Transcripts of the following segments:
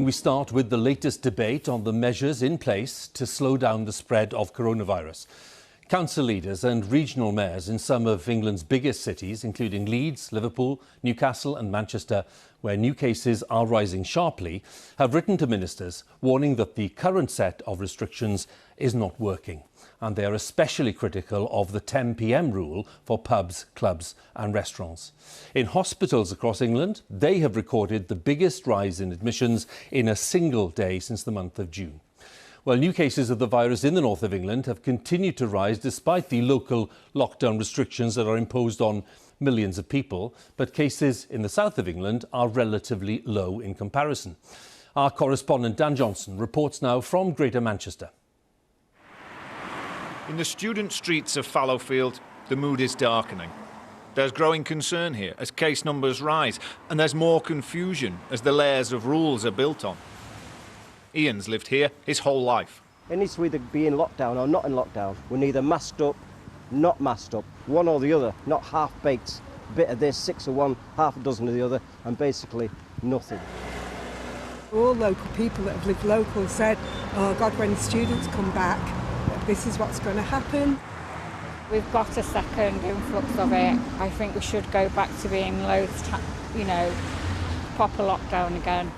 We start with the latest debate on the measures in place to slow down the spread of coronavirus. Council leaders and regional mayors in some of England's biggest cities, including Leeds, Liverpool, Newcastle and Manchester, where new cases are rising sharply, have written to ministers warning that the current set of restrictions is not working. And they are especially critical of the 10 p.m. rule for pubs, clubs and restaurants. In hospitals across England, they have recorded the biggest rise in admissions in a single day since the month of June. Well, new cases of the virus in the north of England have continued to rise despite the local lockdown restrictions that are imposed on millions of people, but cases in the south of England are relatively low in comparison. Our correspondent Dan Johnson reports now from Greater Manchester. In the student streets of Fallowfield, the mood is darkening. There's growing concern here as case numbers rise, and there's more confusion as the layers of rules are built on. Ian's lived here his whole life. It needs to either be in lockdown or not in lockdown. We're neither masked up, not masked up, one or the other, not half-baked, a bit of this, 6 of one, half a dozen of the other, and basically nothing. All local people that have lived local said, oh God, when students come back, this is what's going to happen. We've got a second influx of it. I think we should go back to being proper lockdown again.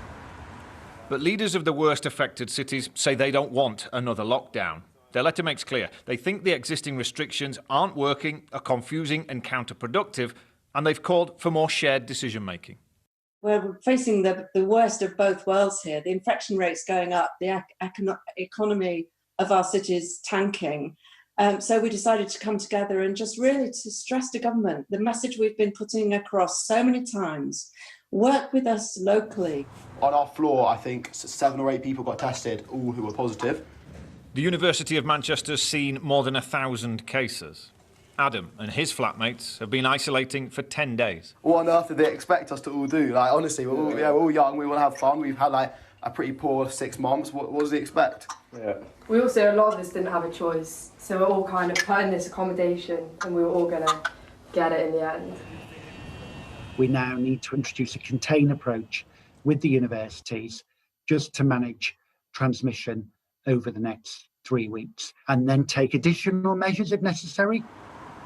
But leaders of the worst affected cities say they don't want another lockdown. Their letter makes clear they think the existing restrictions aren't working, are confusing and counterproductive, and they've called for more shared decision-making. We're facing the worst of both worlds here. The infection rate's going up, the economy of our cities tanking. So we decided to come together and just really to stress to government the message we've been putting across so many times. Work with us locally. On our floor, I think 7 or 8 people got tested, all who were positive. The University of Manchester's seen more than 1,000 cases. Adam and his flatmates have been isolating for 10 days. What on earth did they expect us to all do? Like, honestly, we're all young, we want to have fun. We've had a pretty poor 6 months. What does he expect? Yeah. We also, a lot of us didn't have a choice. So we're all kind of put in this accommodation and we were all going to get it in the end. We now need to introduce a contained approach with the universities just to manage transmission over the next 3 weeks and then take additional measures if necessary.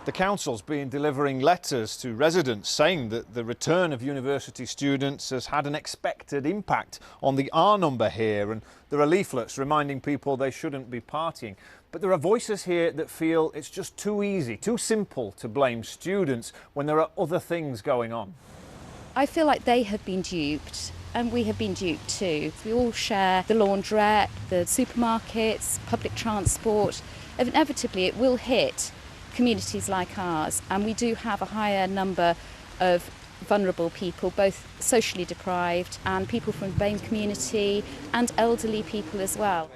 The council's been delivering letters to residents saying that the return of university students has had an expected impact on the R number here, and there are leaflets reminding people they shouldn't be partying. But there are voices here that feel it's just too easy, too simple to blame students when there are other things going on. I feel like they have been duped and we have been duped too. We all share the laundrette, the supermarkets, public transport. Inevitably it will hit communities like ours, and we do have a higher number of vulnerable people, both socially deprived and people from the BAME community and elderly people as well.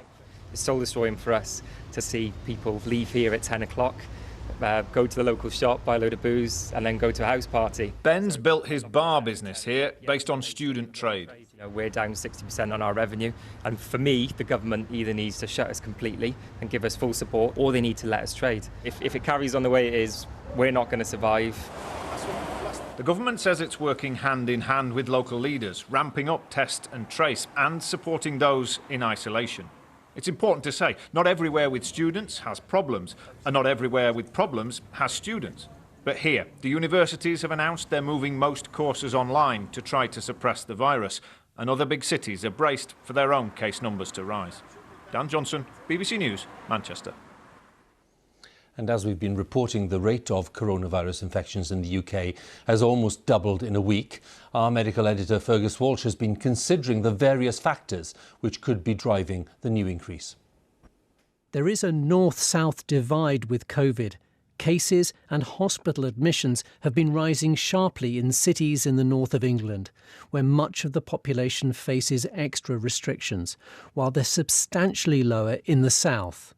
It's soul destroying for us to see people leave here at 10 o'clock, go to the local shop, buy a load of booze and then go to a house party. Ben's built his bar business here based on student trade. We're down 60% on our revenue, and for me the government either needs to shut us completely and give us full support, or they need to let us trade. If it carries on the way it is, we're not going to survive. The government says it's working hand in hand with local leaders, ramping up test and trace and supporting those in isolation. It's important to say, not everywhere with students has problems, and not everywhere with problems has students. But here, the universities have announced they're moving most courses online to try to suppress the virus, and other big cities are braced for their own case numbers to rise. Dan Johnson, BBC News, Manchester. And as we've been reporting, the rate of coronavirus infections in the UK has almost doubled in a week. Our medical editor Fergus Walsh has been considering the various factors which could be driving the new increase. There is a north-south divide with COVID. Cases and hospital admissions have been rising sharply in cities in the north of England, where much of the population faces extra restrictions, while they're substantially lower in the south.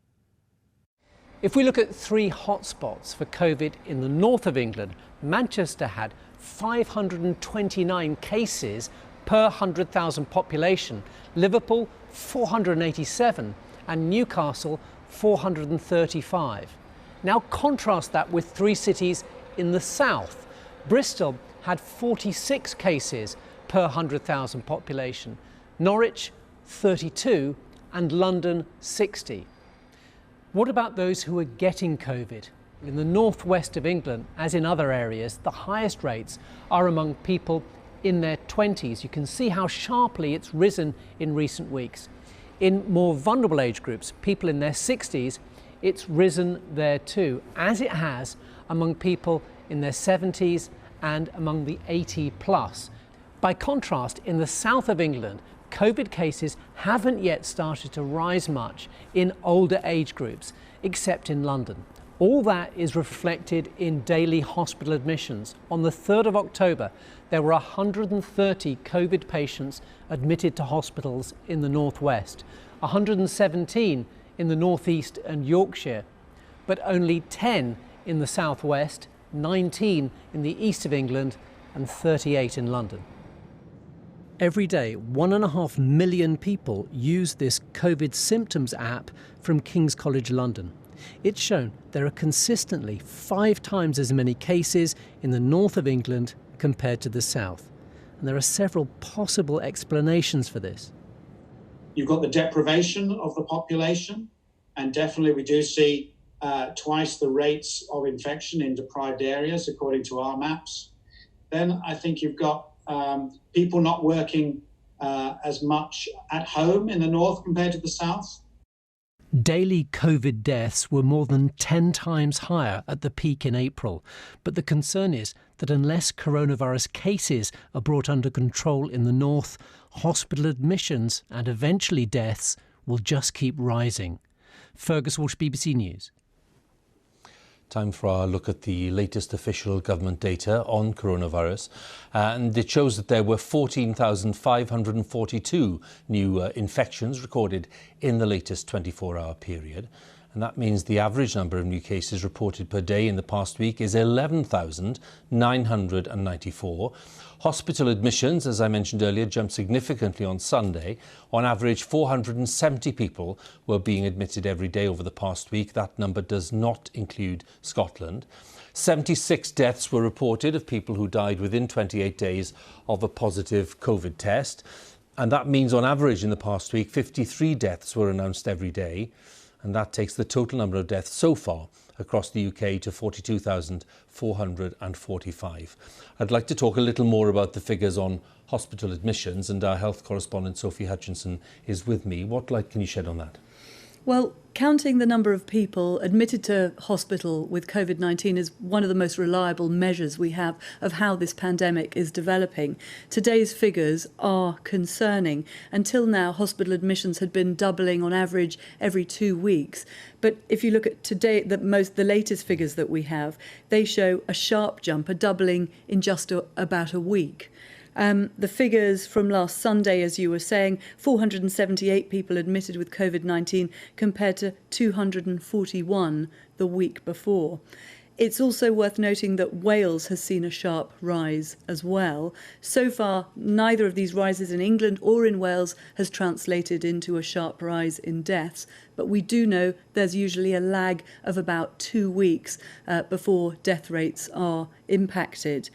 If we look at 3 hotspots for COVID in the north of England, Manchester had 529 cases per 100,000 population, Liverpool 487 and Newcastle 435. Now contrast that with 3 cities in the south. Bristol had 46 cases per 100,000 population, Norwich 32 and London 60. What about those who are getting COVID? In the northwest of England, as in other areas, the highest rates are among people in their 20s. You can see how sharply it's risen in recent weeks. In more vulnerable age groups, people in their 60s, it's risen there too, as it has among people in their 70s and among the 80 plus. By contrast, in the south of England, COVID cases haven't yet started to rise much in older age groups, except in London. All that is reflected in daily hospital admissions. On the 3rd of October, there were 130 COVID patients admitted to hospitals in the northwest, 117 in the northeast and Yorkshire, but only 10 in the southwest, 19 in the east of England, and 38 in London. Every day, 1.5 million people use this COVID symptoms app from King's College London. It's shown there are consistently 5 times as many cases in the north of England compared to the south. And there are several possible explanations for this. You've got the deprivation of the population, and definitely we do see twice the rates of infection in deprived areas, according to our maps. Then I think you've got people not working as much at home in the north compared to the south. Daily COVID deaths were more than 10 times higher at the peak in April. But the concern is that unless coronavirus cases are brought under control in the north, hospital admissions and eventually deaths will just keep rising. Fergus Walsh, BBC News. Time for our look at the latest official government data on coronavirus. And it shows that there were 14,542 new infections recorded in the latest 24-hour period. And that means the average number of new cases reported per day in the past week is 11,994. Hospital admissions, as I mentioned earlier, jumped significantly on Sunday. On average, 470 people were being admitted every day over the past week. That number does not include Scotland. 76 deaths were reported of people who died within 28 days of a positive COVID test. And that means on average in the past week, 53 deaths were announced every day. And that takes the total number of deaths so far across the UK to 42,445. I'd like to talk a little more about the figures on hospital admissions, and our health correspondent Sophie Hutchinson is with me. What light can you shed on that? Well, counting the number of people admitted to hospital with COVID-19 is one of the most reliable measures we have of how this pandemic is developing. Today's figures are concerning. Until now, hospital admissions had been doubling on average every 2 weeks. But if you look at today, the latest figures that we have, they show a sharp jump, a doubling in just about a week. The figures from last Sunday, as you were saying, 478 people admitted with COVID-19 compared to 241 the week before. It's also worth noting that Wales has seen a sharp rise as well. So far, neither of these rises in England or in Wales has translated into a sharp rise in deaths. But we do know there's usually a lag of about 2 weeks before death rates are impacted.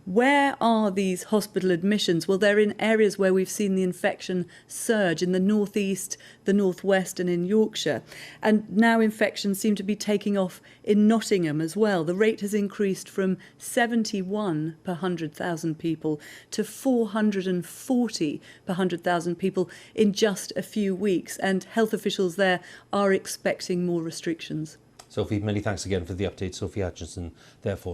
Where are these hospital admissions? Well, they're in areas where we've seen the infection surge in the northeast, the northwest and in Yorkshire. And now infections seem to be taking off in Nottingham as well. The rate has increased from 71 per 100,000 people to 440 per 100,000 people in just a few weeks. And health officials there are expecting more restrictions. Sophie, many thanks again for the update. Sophie Hutchinson, therefore.